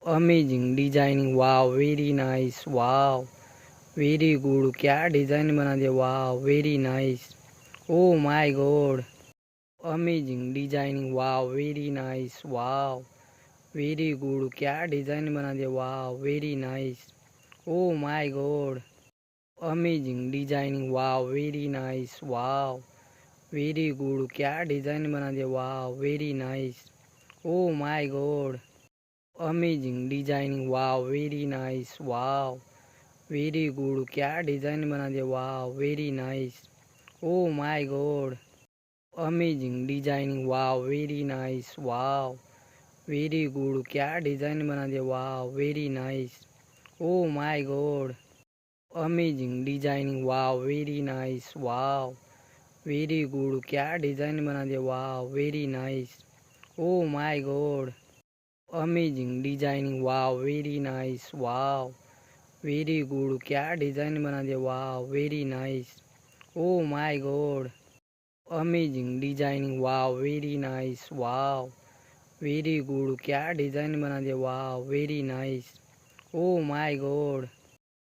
Amazing designing, wow very nice, wow very good. क्या design बना दिया, wow very nice. Oh my God. Amazing designing, wow very nice, wow very good. क्या design बना दिया, wow very nice. Oh my God. Amazing designing, wow very nice, wow very good. क्या design बना दिया, wow very nice. Oh my God. Amazing designing, wow very nice, wow very good. क्या design बना दिया, wow very nice. Oh my God. Amazing designing, wow very nice, wow very good. क्या design बना दिया, wow very nice. Oh my God. Amazing designing, wow very nice, wow very good. क्या design बना दिया, wow very nice. Oh my God. Amazing designing, wow very nice, wow very good. क्या design बना दिया, wow very nice. Oh my God. Amazing designing, wow very nice, wow very good. क्या design बना दिया, wow very nice. Oh my God.